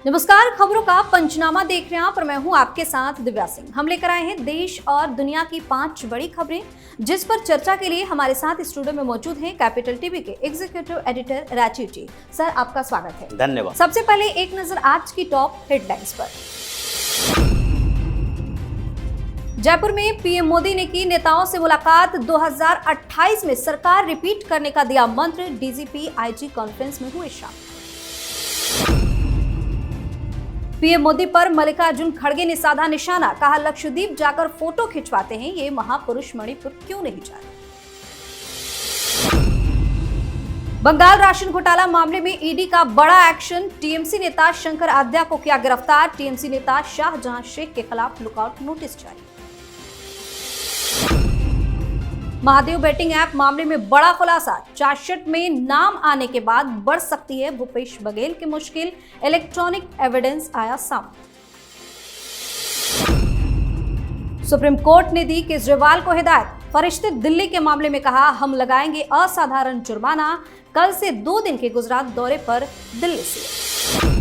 नमस्कार, खबरों का पंचनामा देख रहे हैं आप और मैं हूं आपके साथ दिव्या सिंह। हम लेकर आए हैं देश और दुनिया की 5 बड़ी खबरें, जिस पर चर्चा के लिए हमारे साथ स्टूडियो में मौजूद हैं कैपिटल टीवी के एग्जीक्यूटिव एडिटर राजीव जी। सर, आपका स्वागत है। धन्यवाद। सबसे पहले एक नजर आज की टॉप हेडलाइंस पर। जयपुर में पीएम मोदी ने की नेताओं से मुलाकात। 2028 में सरकार रिपीट करने का दिया मंत्र। डीजीपी आईजी कॉन्फ्रेंस में हुए शामिल। पीएम मोदी पर मल्लिकार्जुन खड़गे ने साधा निशाना। कहा, लक्षद्वीप जाकर फोटो खिंचवाते हैं ये महापुरुष, मणिपुर क्यों नहीं जा रहे। बंगाल राशन घोटाला मामले में ईडी का बड़ा एक्शन। टीएमसी नेता शंकर आद्या को किया गिरफ्तार। टीएमसी नेता शाहजहां शेख के खिलाफ लुकआउट नोटिस जारी। महादेव बेटिंग ऐप मामले में बड़ा खुलासा। चार्जशीट में नाम आने के बाद बढ़ सकती है भूपेश बघेल की मुश्किल। इलेक्ट्रॉनिक एविडेंस आया सामने। सुप्रीम कोर्ट ने दी केजरीवाल को हिदायत। फरिश्ते दिल्ली के मामले में कहा, हम लगाएंगे असाधारण जुर्माना। कल से 2 दिन के गुजरात दौरे पर दिल्ली से।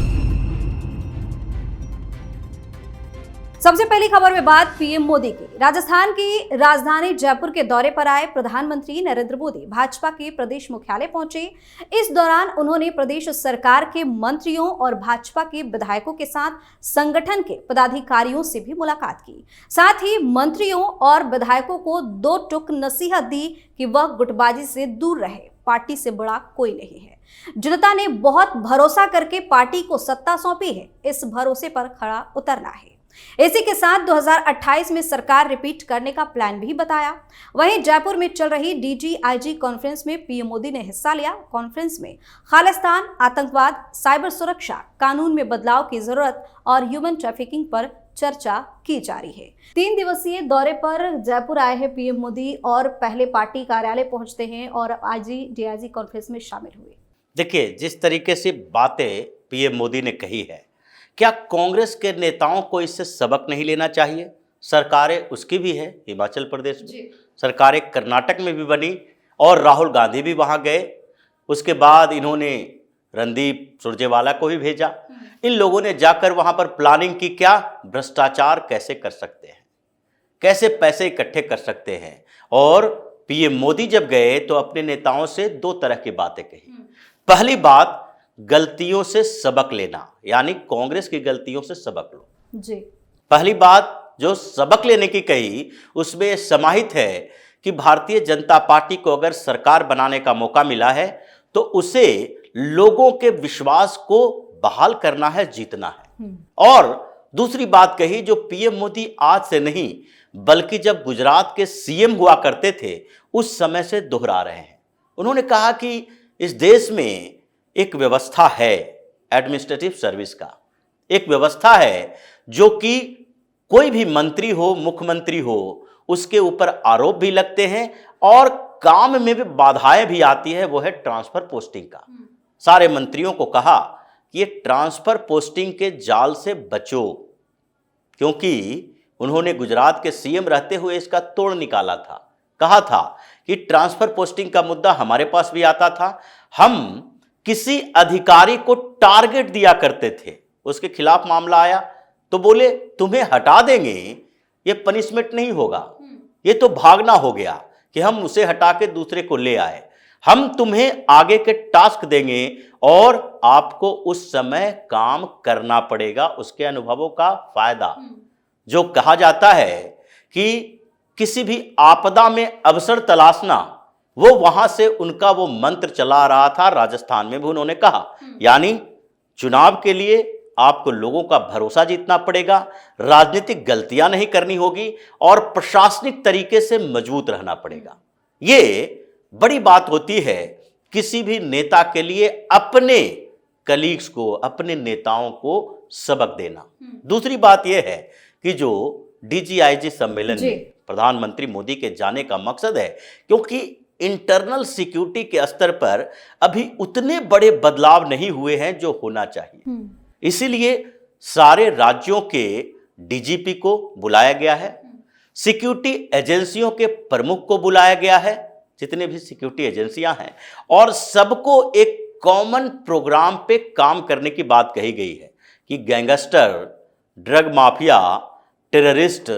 सबसे पहली खबर में बात पीएम मोदी की। राजस्थान की राजधानी जयपुर के दौरे पर आए प्रधानमंत्री नरेंद्र मोदी भाजपा के प्रदेश मुख्यालय पहुंचे। इस दौरान उन्होंने प्रदेश सरकार के मंत्रियों और भाजपा के विधायकों के साथ संगठन के पदाधिकारियों से भी मुलाकात की। साथ ही मंत्रियों और विधायकों को 2 टूक नसीहत दी कि वह गुटबाजी से दूर रहे। पार्टी से बड़ा कोई नहीं है। जनता ने बहुत भरोसा करके पार्टी को सत्ता सौंपी है, इस भरोसे पर खरा उतरना है। इसी के साथ 2028 में सरकार रिपीट करने का प्लान भी बताया। वहीं जयपुर में चल रही डीजीआईजी कॉन्फ्रेंस में पीएम मोदी ने हिस्सा लिया। कॉन्फ्रेंस में खालिस्तान, आतंकवाद, साइबर सुरक्षा, कानून में बदलाव की जरूरत और ह्यूमन ट्रैफिकिंग पर चर्चा की जा रही है। 3 दिवसीय दौरे पर जयपुर आए हैं पीएम मोदी और पहले पार्टी कार्यालय पहुंचते हैं और आज डीआईजी कॉन्फ्रेंस में शामिल हुए। देखिए, जिस तरीके से बातें पीएम मोदी ने कही है, क्या कांग्रेस के नेताओं को इससे सबक नहीं लेना चाहिए? सरकारें उसकी भी है, हिमाचल प्रदेश में सरकारें कर्नाटक में भी बनी और राहुल गांधी भी वहां गए। उसके बाद इन्होंने रणदीप सुरजेवाला को भी भेजा। इन लोगों ने जाकर वहां पर प्लानिंग की, क्या भ्रष्टाचार कैसे कर सकते हैं, कैसे पैसे इकट्ठे कर सकते हैं। और पीएम मोदी जब गए तो अपने नेताओं से 2 तरह की बातें कही। पहली बात, गलतियों से सबक लेना, यानी कांग्रेस की गलतियों से सबक लो जी। पहली बात जो सबक लेने की कही उसमें समाहित है कि भारतीय जनता पार्टी को अगर सरकार बनाने का मौका मिला है तो उसे लोगों के विश्वास को बहाल करना है, जीतना है। और दूसरी बात कही जो पीएम मोदी आज से नहीं बल्कि जब गुजरात के सीएम हुआ करते थे उस समय से दोहरा रहे हैं। उन्होंने कहा कि इस देश में एक व्यवस्था है, एडमिनिस्ट्रेटिव सर्विस का एक व्यवस्था है, जो कि कोई भी मंत्री हो, मुख्यमंत्री हो, उसके ऊपर आरोप भी लगते हैं और काम में भी बाधाएं भी आती है। वो है ट्रांसफर पोस्टिंग का। सारे मंत्रियों को कहा कि ये ट्रांसफर पोस्टिंग के जाल से बचो, क्योंकि उन्होंने गुजरात के सीएम रहते हुए इसका तोड़ निकाला था। कहा था कि ट्रांसफर पोस्टिंग का मुद्दा हमारे पास भी आता था। हम किसी अधिकारी को टारगेट दिया करते थे, उसके खिलाफ मामला आया तो बोले तुम्हें हटा देंगे, ये पनिशमेंट नहीं होगा, ये तो भागना हो गया कि हम उसे हटा के दूसरे को ले आए। हम तुम्हें आगे के टास्क देंगे और आपको उस समय काम करना पड़ेगा, उसके अनुभवों का फायदा। जो कहा जाता है कि किसी भी आपदा में अवसर तलाशना, वो वहां से उनका वो मंत्र चला रहा था। राजस्थान में भी उन्होंने कहा, यानी चुनाव के लिए आपको लोगों का भरोसा जीतना पड़ेगा, राजनीतिक गलतियां नहीं करनी होगी और प्रशासनिक तरीके से मजबूत रहना पड़ेगा। ये बड़ी बात होती है किसी भी नेता के लिए, अपने कलीग्स को, अपने नेताओं को सबक देना। दूसरी बात यह है कि जो डीजीआईजी सम्मेलन में प्रधानमंत्री मोदी के जाने का मकसद है, क्योंकि इंटरनल सिक्योरिटी के स्तर पर अभी उतने बड़े बदलाव नहीं हुए हैं जो होना चाहिए। इसीलिए सारे राज्यों के डीजीपी को बुलाया गया है, सिक्योरिटी एजेंसियों के प्रमुख को बुलाया गया है, जितने भी सिक्योरिटी एजेंसियां हैं, और सबको एक कॉमन प्रोग्राम पे काम करने की बात कही गई है कि गैंगस्टर, ड्रग माफिया, टेररिस्ट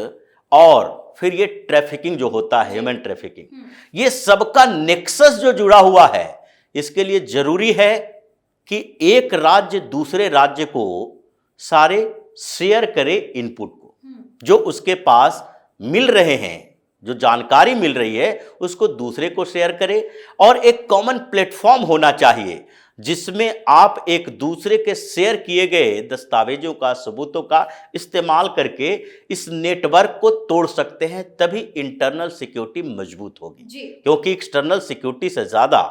और फिर ये ट्रैफिकिंग जो होता है, ह्यूमन ट्रैफिकिंग, ये सबका नेक्सस जो जुड़ा हुआ है, इसके लिए जरूरी है कि एक राज्य दूसरे राज्य को सारे शेयर करे इनपुट को, जो उसके पास मिल रहे हैं, जो जानकारी मिल रही है उसको दूसरे को शेयर करे। और एक कॉमन प्लेटफॉर्म होना चाहिए जिसमें आप एक दूसरे के शेयर किए गए दस्तावेजों का, सबूतों का इस्तेमाल करके इस नेटवर्क को तोड़ सकते हैं, तभी इंटरनल सिक्योरिटी मजबूत होगी। क्योंकि एक्सटर्नल सिक्योरिटी से ज्यादा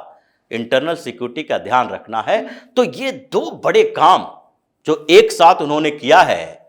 इंटरनल सिक्योरिटी का ध्यान रखना है। तो ये दो बड़े काम जो एक साथ उन्होंने किया है,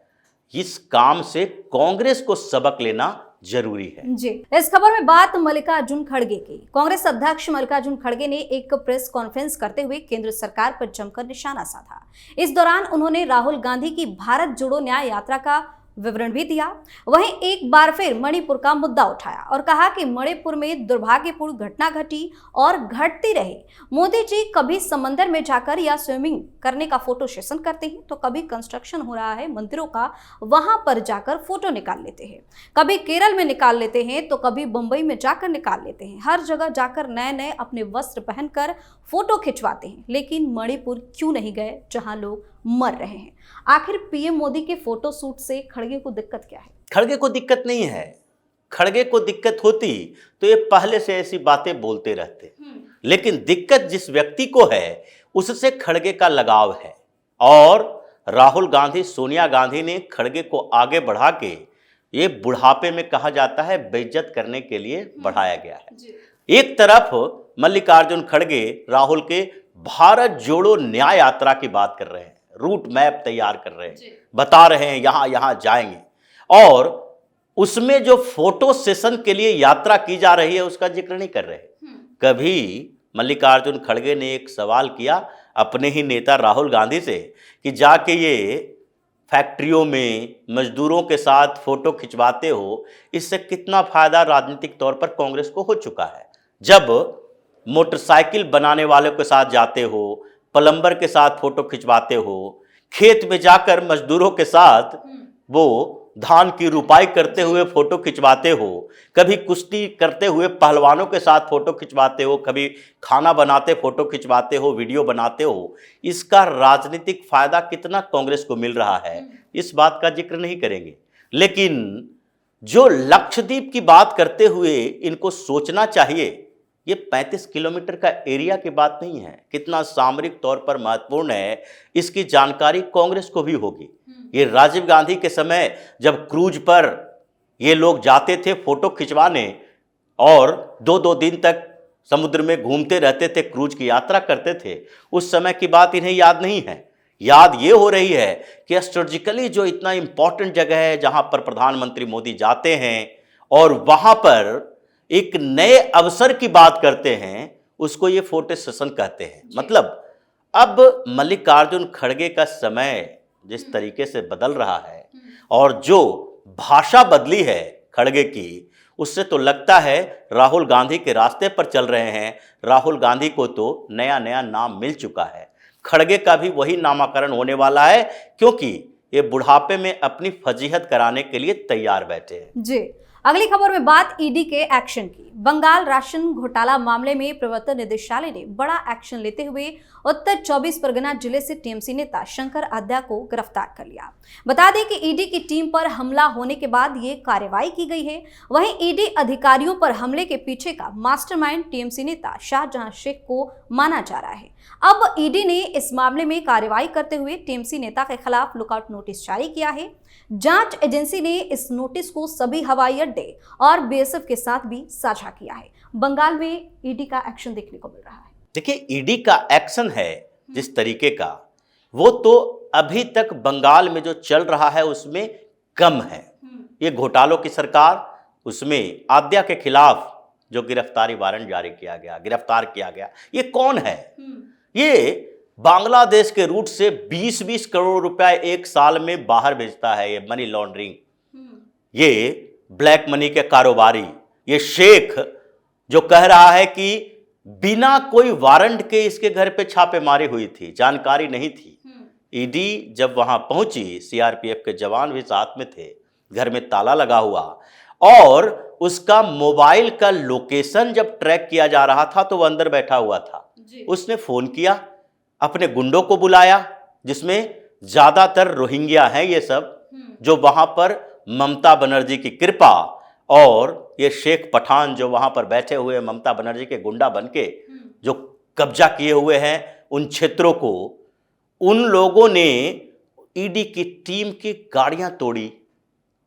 इस काम से कांग्रेस को सबक लेना जरूरी है। जी, इस खबर में बात मल्लिकार्जुन खड़गे की। कांग्रेस अध्यक्ष मल्लिकार्जुन खड़गे ने एक प्रेस कॉन्फ्रेंस करते हुए केंद्र सरकार पर जमकर निशाना साधा। इस दौरान उन्होंने राहुल गांधी की भारत जोड़ो न्याय यात्रा का विवरण भी दिया। वहीं एक बार फिर मणिपुर का मुद्दा उठाया और कहा कि मणिपुर में दुर्भाग्यपूर्ण घटना घटी और घटती रही। मोदी जी कभी समंदर में जाकर या स्विमिंग करने का फोटो सेशन करते हैं, तो कभी कंस्ट्रक्शन हो रहा है मंदिरों का, वहां पर जाकर फोटो निकाल लेते हैं। कभी केरल में निकाल लेते हैं तो कभी बंबई में जाकर निकाल लेते हैं। हर जगह जाकर नए नए अपने वस्त्र पहनकर फोटो खिंचवाते हैं। लेकिन मणिपुर क्यों नहीं गए जहां लोग मर रहे हैं? आखिर पीएम मोदी के फोटो शूट से खड़गे को दिक्कत क्या है? खड़गे को दिक्कत नहीं है। खड़गे को दिक्कत होती तो ये पहले से ऐसी बातें बोलते रहते। लेकिन दिक्कत जिस व्यक्ति को है उससे खड़गे का लगाव है। और राहुल गांधी, सोनिया गांधी ने खड़गे को आगे बढ़ा के ये बुढ़ापे में कहा जाता है बेइज्जत करने के लिए बढ़ाया गया है। एक तरफ मल्लिकार्जुन खड़गे राहुल के भारत जोड़ो न्याय यात्रा की बात कर रहे हैं, रूट मैप तैयार कर रहे हैं, बता रहे हैं यहां यहां जाएंगे, और उसमें जो फोटो सेशन के लिए यात्रा की जा रही है उसका जिक्र नहीं कर रहे। कभी मल्लिकार्जुन खड़गे ने एक सवाल किया अपने ही नेता राहुल गांधी से कि जाके ये फैक्ट्रियों में मजदूरों के साथ फोटो खिंचवाते हो, इससे कितना फायदा राजनीतिक तौर पर कांग्रेस को हो चुका है। जब मोटरसाइकिल बनाने वालों के साथ जाते हो, प्लम्बर के साथ फोटो खिंचवाते हो, खेत में जाकर मजदूरों के साथ वो धान की रुपाई करते हुए फोटो खिंचवाते हो, कभी कुश्ती करते हुए पहलवानों के साथ फोटो खिंचवाते हो, कभी खाना बनाते फोटो खिंचवाते हो, वीडियो बनाते हो, इसका राजनीतिक फायदा कितना कांग्रेस को मिल रहा है इस बात का जिक्र नहीं करेंगे। लेकिन जो लक्षद्वीप की बात करते हुए इनको सोचना चाहिए, ये 35 किलोमीटर का एरिया की बात नहीं है, कितना सामरिक तौर पर महत्वपूर्ण है इसकी जानकारी कांग्रेस को भी होगी। ये राजीव गांधी के समय जब क्रूज पर ये लोग जाते थे फोटो खिंचवाने और 2-2 दिन तक समुद्र में घूमते रहते थे, क्रूज की यात्रा करते थे, उस समय की बात इन्हें याद नहीं है। याद ये हो रही है कि स्ट्रेटेजिकली जो इतना इंपॉर्टेंट जगह है जहां पर प्रधानमंत्री मोदी जाते हैं और वहां पर एक नए अवसर की बात करते हैं, उसको ये फोटो सेशन कहते हैं। मतलब अब मल्लिकार्जुन खड़गे का समय जिस तरीके से बदल रहा है और जो भाषा बदली है खड़गे की, उससे तो लगता है राहुल गांधी के रास्ते पर चल रहे हैं। राहुल गांधी को तो नया नया नाम मिल चुका है, खड़गे का भी वही नामकरण होने वाला है, क्योंकि ये बुढ़ापे में अपनी फजीहत कराने के लिए तैयार बैठे हैं। जी, अगली खबर में बात ईडी के एक्शन की। बंगाल राशन घोटाला मामले में प्रवर्तन निदेशालय ने बड़ा एक्शन लेते हुए उत्तर 24 परगना जिले से टीएमसी नेता शंकर आद्या को गिरफ्तार कर लिया। बता दें कि ईडी की टीम पर हमला होने के बाद ये कार्रवाई की गई है। वहीं ईडी अधिकारियों पर हमले के पीछे का मास्टरमाइंड टीएमसी नेता शाहजहां शेख को माना जा रहा है। अब ईडी ने इस मामले में कार्रवाई करते हुए टीएमसी नेता के खिलाफ लुकआउट नोटिस जारी किया है। जांच एजेंसी ने इस नोटिस को सभी हवाई अड्डे और बीएसएफ के साथ भी साझा किया है। बंगाल में ईडी का एक्शन देखने को मिल रहा है। देखिए, ईडी का एक्शन है जिस तरीके का, वो तो अभी तक बंगाल में जो चल रहा है उसमें कम है। ये घोटालों की सरकार, उसमें आद्या के खिलाफ जो गिरफ्तारी वारंट जारी किया गया, गिरफ्तार किया गया, ये कौन है? ये बांग्लादेश के रूट से 20-20 करोड़ रुपया एक साल में बाहर भेजता है। ये मनी लॉन्ड्रिंग, ये ब्लैक मनी के कारोबारी, ये शेख जो कह रहा है कि बिना कोई वारंट के इसके घर पे छापेमारी हुई थी, जानकारी नहीं थी, ईडी जब वहां पहुंची, सीआरपीएफ के जवान भी साथ में थे, घर में ताला लगा हुआ, और उसका मोबाइल का लोकेशन जब ट्रैक किया जा रहा था तो वो अंदर बैठा हुआ था। उसने फोन किया, अपने गुंडों को बुलाया, जिसमें ज्यादातर रोहिंग्या हैं ये सब, जो वहां पर ममता बनर्जी की कृपा और ये शेख पठान जो वहां पर बैठे हुए ममता बनर्जी के गुंडा बनके जो कब्जा किए हुए हैं उन क्षेत्रों को, उन लोगों ने ईडी की टीम की गाड़ियां तोड़ी।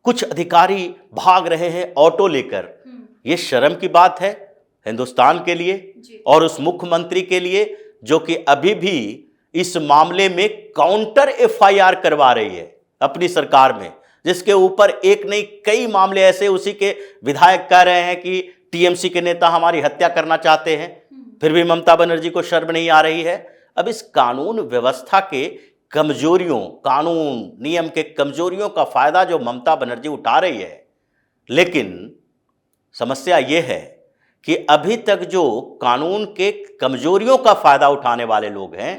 कुछ अधिकारी भाग रहे हैं ऑटो लेकर। ये शर्म की बात है हिंदुस्तान के लिए और उस मुख्यमंत्री के लिए, जो कि अभी भी इस मामले में काउंटर एफआईआर करवा रही है अपनी सरकार में, जिसके ऊपर एक नहीं कई मामले ऐसे उसी के विधायक कह रहे हैं कि टीएमसी के नेता हमारी हत्या करना चाहते हैं, फिर भी ममता बनर्जी को शर्म नहीं आ रही है। अब इस कानून व्यवस्था के कमजोरियों, कानून नियम के कमजोरियों का फायदा जो ममता बनर्जी उठा रही है, लेकिन समस्या यह है कि अभी तक जो कानून के कमजोरियों का फायदा उठाने वाले लोग हैं,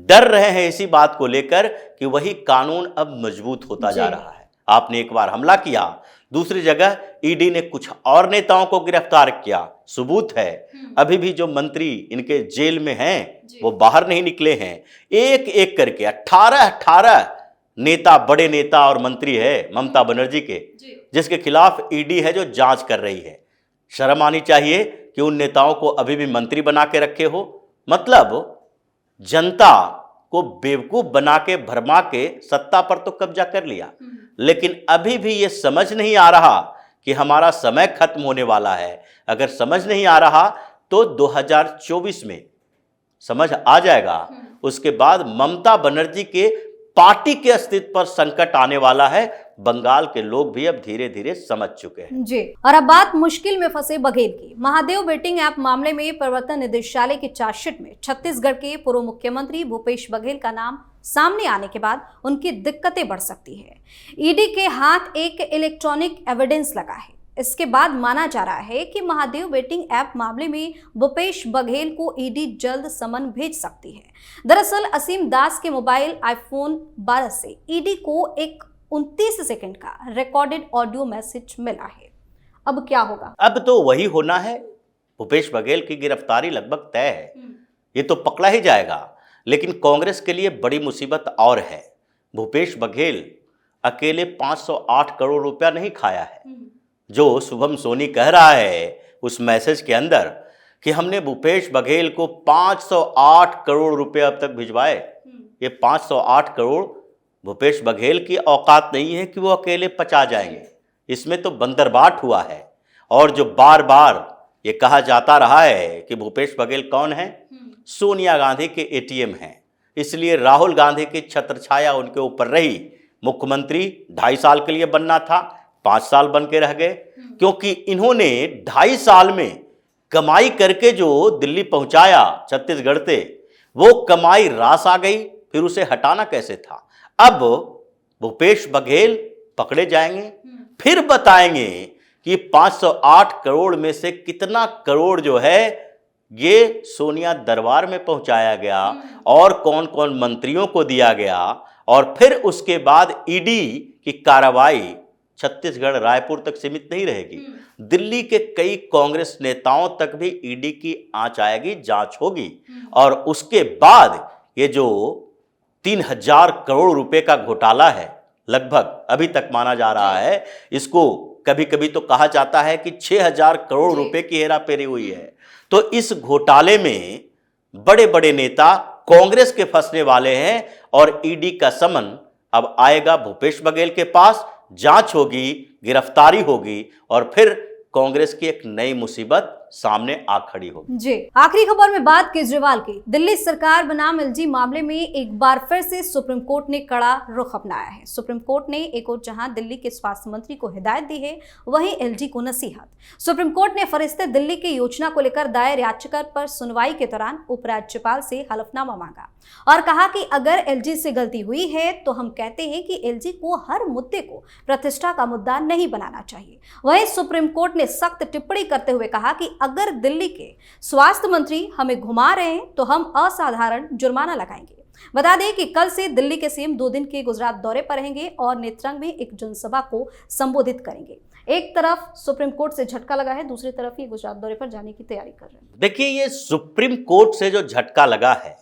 डर रहे हैं इसी बात को लेकर कि वही कानून अब मजबूत होता जा रहा है। आपने एक बार हमला किया, दूसरी जगह ईडी ने कुछ और नेताओं को गिरफ्तार किया। सबूत है अभी भी जो मंत्री इनके जेल में हैं वो बाहर नहीं निकले हैं। एक एक करके 18 नेता, बड़े नेता और मंत्री है ममता बनर्जी के, जिसके खिलाफ ईडी है जो जांच कर रही है। शर्म आनी चाहिए कि उन नेताओं को अभी भी मंत्री बना के रखे हो। मतलब जनता को बेवकूफ बना के भरमा के सत्ता पर तो कब्जा कर लिया, लेकिन अभी भी ये समझ नहीं आ रहा कि हमारा समय खत्म होने वाला है। अगर समझ नहीं आ रहा तो 2024 में समझ आ जाएगा। उसके बाद ममता बनर्जी के पार्टी के अस्तित्व पर संकट आने वाला है। बंगाल के लोग भी अब धीरे धीरे समझ चुके हैं। जी, और अब बात मुश्किल में फंसे बघेल की। महादेव बेटिंग ऐप मामले में प्रवर्तन निदेशालय की चार्जशीट में छत्तीसगढ़ के पूर्व मुख्यमंत्री भूपेश बघेल का नाम सामने आने के बाद उनकी दिक्कतें बढ़ सकती है। ईडी के हाथ एक इलेक्ट्रॉनिक एविडेंस लगा है। इसके बाद माना जा रहा है कि महादेव बेटिंग ऐप मामले में भूपेश बघेल को ईडी जल्द समन भेज सकती है। दरअसल असीम दास के मोबाइल iPhone 12 से ईडी को एक 29 सेकंड का रिकॉर्डेड ऑडियो मैसेज मिला है। अब क्या होगा? अब तो वही होना है। भूपेश बघेल की गिरफ्तारी लगभग तय है, ये तो पकड़ा ही जाएगा। लेकिन कांग्रेस के लिए बड़ी मुसीबत और है। भूपेश बघेल अकेले 508 करोड़ रुपया नहीं खाया है, जो शुभम सोनी कह रहा है उस मैसेज के अंदर कि हमने भूपेश बघेल को 508 करोड़ रुपए अब तक भिजवाए। ये 508 करोड़ भूपेश बघेल की औकात नहीं है कि वो अकेले पचा जाएंगे। इसमें तो बंदरबाट हुआ है। और जो बार बार ये कहा जाता रहा है कि भूपेश बघेल कौन है, सोनिया गांधी के एटीएम हैं, इसलिए राहुल गांधी की छत्रछाया उनके ऊपर रही। मुख्यमंत्री 2.5 साल के लिए बनना था, 5 साल बन के रह गए, क्योंकि इन्होंने 2.5 साल में कमाई करके जो दिल्ली पहुंचाया छत्तीसगढ़ से, वो कमाई रास आ गई, फिर उसे हटाना कैसे था। अब भूपेश बघेल पकड़े जाएंगे, फिर बताएंगे कि 508 करोड़ में से कितना करोड़ जो है ये सोनिया दरबार में पहुंचाया गया और कौन कौन मंत्रियों को दिया गया। और फिर उसके बाद ईडी की कार्रवाई छत्तीसगढ़ रायपुर तक सीमित नहीं रहेगी, दिल्ली के कई कांग्रेस नेताओं तक भी ईडी की आंच आएगी, जांच होगी। और उसके बाद ये जो 3000 करोड़ रुपए का घोटाला है, लगभग अभी तक माना जा रहा है, इसको कभी कभी तो कहा जाता है कि 6000 करोड़ रुपए की हेराफेरी हुई है। तो इस घोटाले में बड़े बड़े नेता कांग्रेस के फंसने वाले हैं और ईडी का समन अब आएगा भूपेश बघेल के पास, जांच होगी, गिरफ्तारी होगी और फिर कांग्रेस की एक नई मुसीबत सामने आ खड़ी होगी। जी, आखिरी खबर में बात केजरीवाल की। दिल्ली सरकार बनाम एलजी मामले में एक बार फिर से सुप्रीम कोर्ट ने कड़ा रुख अपनाया है। सुप्रीम कोर्ट ने एक और जहां दिल्ली के स्वास्थ्य मंत्री को हिदायत दी है, वहीं एलजी को नसीहत। सुप्रीम कोर्ट ने फरिश्ते दिल्ली की योजना को लेकर दायर याचिका पर सुनवाई के दौरान उपराज्यपाल से हलफनामा मांगा और कहा कि अगर एलजी से गलती हुई है तो हम कहते हैं कि एलजी को हर मुद्दे को प्रतिष्ठा का मुद्दा नहीं बनाना चाहिए। वहीं सुप्रीम कोर्ट ने सख्त टिप्पणी करते हुए कहा कि अगर दिल्ली के स्वास्थ्य मंत्री हमें घुमा रहे हैं तो हम असाधारण जुर्माना लगाएंगे। बता दें कि कल से दिल्ली के सीएम 2 दिन के गुजरात दौरे पर रहेंगे और नेत्रंग में एक जनसभा को संबोधित करेंगे। एक तरफ सुप्रीम कोर्ट से झटका लगा है, दूसरी तरफ ये गुजरात दौरे पर जाने की तैयारी कर रहे हैं। देखिए, ये सुप्रीम कोर्ट से जो झटका लगा है,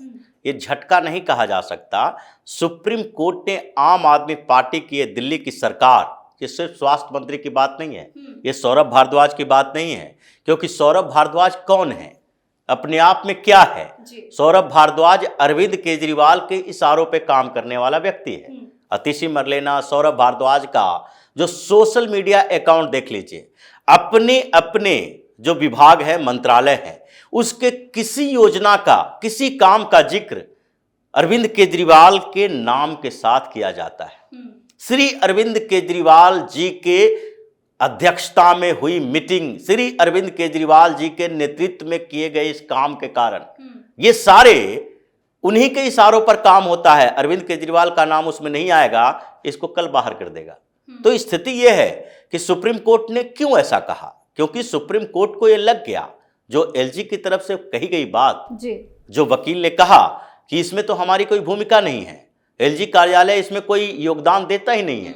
ये झटका नहीं कहा जा सकता। सुप्रीम कोर्ट ने आम आदमी पार्टी की, ये दिल्ली की सरकार, ये सिर्फ स्वास्थ्य मंत्री की बात नहीं है, ये सौरभ भारद्वाज की बात नहीं है, क्योंकि सौरभ भारद्वाज कौन है, अपने आप में क्या है। सौरभ भारद्वाज अरविंद केजरीवाल के इशारों पे काम करने वाला व्यक्ति है। अतिशी मर लेना, सौरभ भारद्वाज का जो सोशल मीडिया अकाउंट देख लीजिए, अपने अपने जो विभाग है, मंत्रालय है, उसके किसी योजना का, किसी काम का जिक्र अरविंद केजरीवाल के नाम के साथ किया जाता है। श्री अरविंद केजरीवाल जी के अध्यक्षता में हुई मीटिंग, श्री अरविंद केजरीवाल जी के नेतृत्व में किए गए इस काम के कारण ये सारे उन्हीं के इशारों पर काम होता है। अरविंद केजरीवाल का नाम उसमें नहीं आएगा, इसको कल बाहर कर देगा। तो स्थिति यह है कि सुप्रीम कोर्ट ने क्यों ऐसा कहा, क्योंकि सुप्रीम कोर्ट को यह लग गया, जो एलजी की तरफ से कही गई बात, जो वकील ने कहा कि इसमें तो हमारी कोई भूमिका नहीं है, एलजी कार्यालय इसमें कोई योगदान देता ही नहीं है,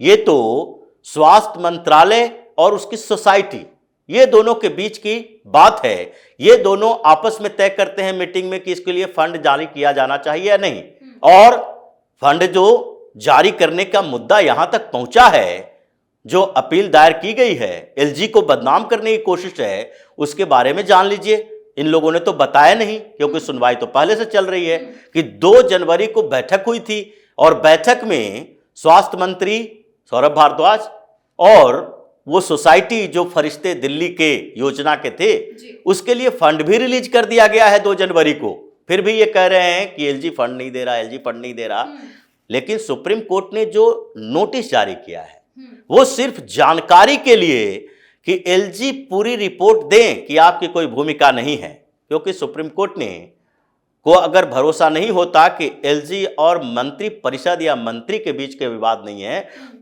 ये तो स्वास्थ्य मंत्रालय और उसकी सोसाइटी, ये दोनों के बीच की बात है। ये दोनों आपस में तय करते हैं मीटिंग में कि इसके लिए फंड जारी किया जाना चाहिए या नहीं। और फंड जो जारी करने का मुद्दा यहां तक पहुंचा है, जो अपील दायर की गई है, एलजी को बदनाम करने की कोशिश है, उसके बारे में जान लीजिए। इन लोगों ने तो बताया नहीं, क्योंकि सुनवाई तो पहले से चल रही है कि 2 जनवरी को बैठक हुई थी और बैठक में स्वास्थ्य मंत्री सौरभ भारद्वाज और वो सोसाइटी जो फरिश्ते दिल्ली के योजना के थे, उसके लिए फंड भी रिलीज कर दिया गया है 2 जनवरी को। फिर भी ये कह रहे हैं कि एलजी फंड नहीं दे रहा, एलजी फंड नहीं दे रहा। लेकिन सुप्रीम कोर्ट ने जो नोटिस जारी किया है, वो सिर्फ जानकारी के लिए कि एलजी पूरी रिपोर्ट दें कि आपकी कोई भूमिका नहीं है। क्योंकि सुप्रीम कोर्ट ने को अगर भरोसा नहीं होता कि एलजी और मंत्री परिषद या मंत्री के बीच के विवाद नहीं है,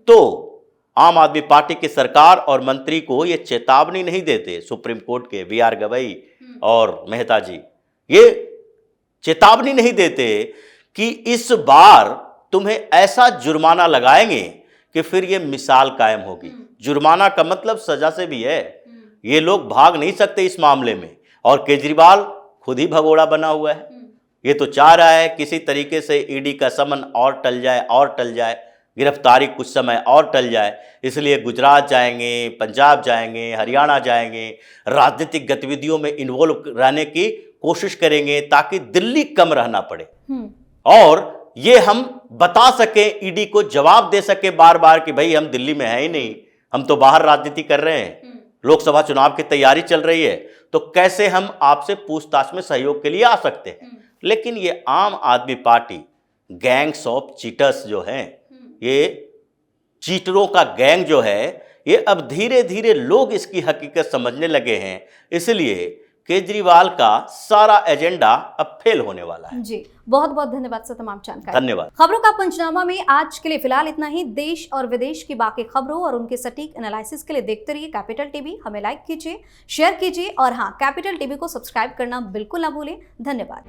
तो आम आदमी पार्टी की सरकार और मंत्री को ये चेतावनी नहीं देते। सुप्रीम कोर्ट के वीआर गवई और मेहता जी ये चेतावनी नहीं देते कि इस बार तुम्हें ऐसा जुर्माना लगाएंगे कि फिर ये मिसाल कायम होगी। जुर्माना का मतलब सजा से भी है। ये लोग भाग नहीं सकते इस मामले में, और केजरीवाल खुद ही भगोड़ा बना हुआ है। ये तो चाह रहा है किसी तरीके से ईडी का समन और टल जाए, गिरफ्तारी कुछ समय और टल जाए, इसलिए गुजरात जाएंगे, पंजाब जाएंगे, हरियाणा जाएंगे, राजनीतिक गतिविधियों में इन्वॉल्व रहने की कोशिश करेंगे ताकि दिल्ली कम रहना पड़े और ये हम बता सके, ईडी को जवाब दे सके बार बार कि भाई हम दिल्ली में है ही नहीं, हम तो बाहर राजनीति कर रहे हैं, लोकसभा चुनाव की तैयारी चल रही है, तो कैसे हम आपसे पूछताछ में सहयोग के लिए आ सकते हैं। लेकिन ये आम आदमी पार्टी गैंग्स ऑफ चीटर्स जो हैं, ये चीटरों का गैंग जो है, ये अब धीरे धीरे लोग इसकी हकीकत समझने लगे हैं। इसलिए केजरीवाल का सारा एजेंडा अब फेल होने वाला है। जी, बहुत बहुत धन्यवाद सर तमाम जानकारी। धन्यवाद। खबरों का पंचनामा में आज के लिए फिलहाल इतना ही। देश और विदेश की बाकी खबरों और उनके सटीक एनालिसिस के लिए देखते रहिए कैपिटल टीवी। हमें लाइक कीजिए, शेयर कीजिए और हाँ, कैपिटल टीवी को सब्सक्राइब करना बिल्कुल ना भूलें। धन्यवाद।